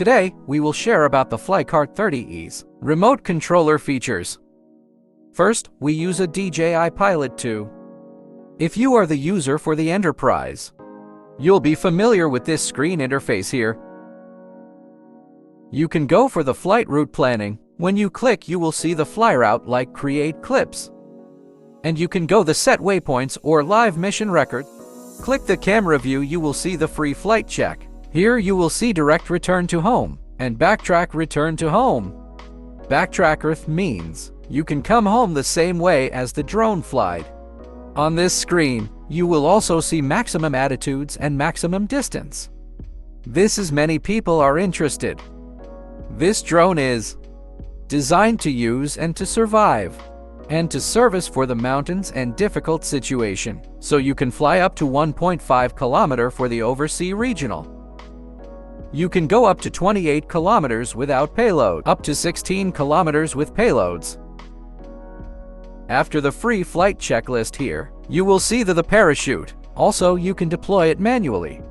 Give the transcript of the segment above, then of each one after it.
Today, we will share about the FlyCart 30E's remote controller features. First, we use a DJI Pilot 2. If you are the user for the Enterprise, you'll be familiar with this screen interface here. You can go for the flight route planning. When you click, you will see the fly route like Create Clips. And you can go the Set Waypoints or Live Mission Record. Click the camera view, you will see the free flight check. Here you will see Direct Return to Home and Backtrack Return to Home. Backtrack means you can come home the same way as the drone flight. On this screen, you will also see maximum attitudes and maximum distance. This is many people are interested. This drone is designed to use and to survive, and to service for the mountains and difficult situation, so you can fly up to 1.5 kilometer for the overseas regional. You can go up to 28 kilometers without payload, up to 16 kilometers with payloads. After the free flight checklist here, you will see the parachute. Also, you can deploy it manually.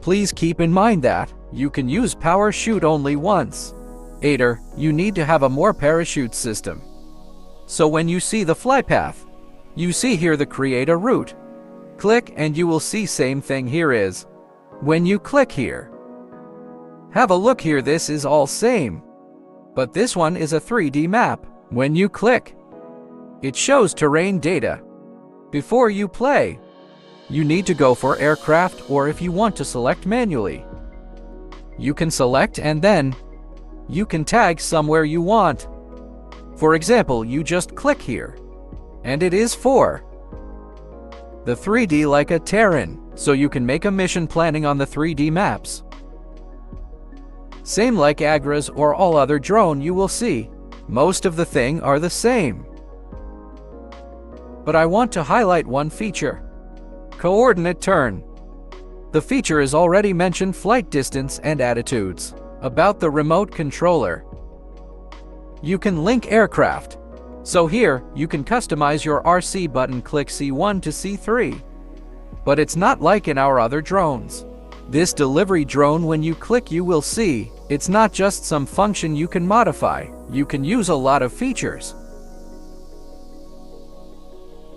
Please keep in mind that you can use power chute only once. Later, you need to have a more parachute system. So when you see the fly path, you see here the create a route. Click and you will see same thing here is. When you click here, have a look here, this is all same. But this one is a 3D map. When you click, it shows terrain data. Before you play, you need to go for aircraft, or if you want to select manually, you can select and then you can tag somewhere you want. For example, you just click here, and it is for the 3D like a terrain, so you can make a mission planning on the 3D maps. Same like Agras or all other drone you will see. Most of the thing are the same. But I want to highlight one feature. Coordinate turn. The feature is already mentioned flight distance and attitudes. About the remote controller, you can link aircraft. So here, you can customize your RC button, click C1 to C3. But it's not like in our other drones. This delivery drone, when you click, you will see, it's not just some function you can modify. You can use a lot of features.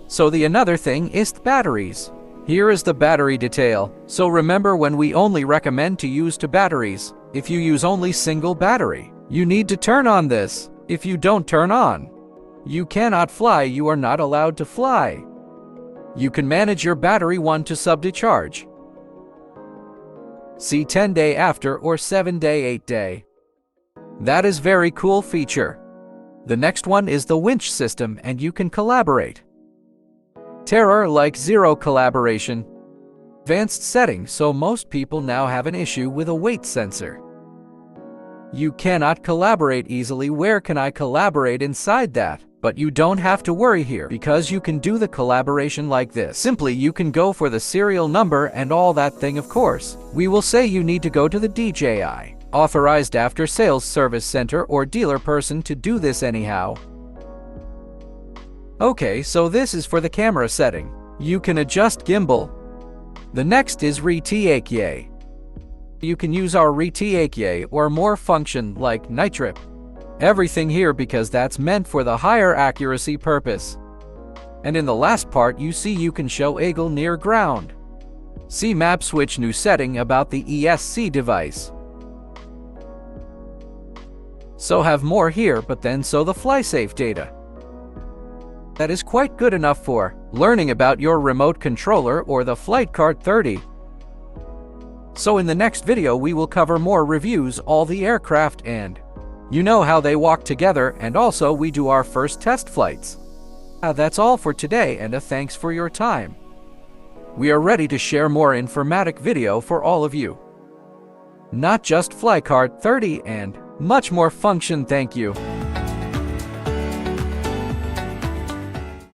So the another thing is batteries. Here is the battery detail. So remember, when we only recommend to use two batteries. If you use only single battery, you need to turn on this. If you don't turn on, you cannot fly, you are not allowed to fly. You can manage your battery 1 to sub-decharge. See 10 day after or 7 day 8 day. That is very cool feature. The next one is the winch system, and you can collaborate. Terror like zero collaboration. Advanced settings, so most people now have an issue with a weight sensor. You cannot collaborate easily. Where can I collaborate inside that? But you don't have to worry here, because you can do the collaboration like this. Simply you can go for the serial number and all that thing. Of course, we will say you need to go to the DJI authorized after sales service center or dealer person to do this anyhow. Okay, so this is for the camera setting. You can adjust gimbal. The next is RTAK. You can use our RTAK or more function like nitrip. Everything here because that's meant for the higher accuracy purpose. And in the last part you see you can show eagle near ground. See map switch new setting about the ESC device. So have more here, but then so the FlySafe data. That is quite good enough for learning about your remote controller or the FlyCart 30. So in the next video we will cover more reviews all the aircraft, and you know how they walk together, and also we do our first test flights. That's all for today, and thanks for your time. We are ready to share more informatic video for all of you. Not just FlyCart 30 and much more function. Thank you.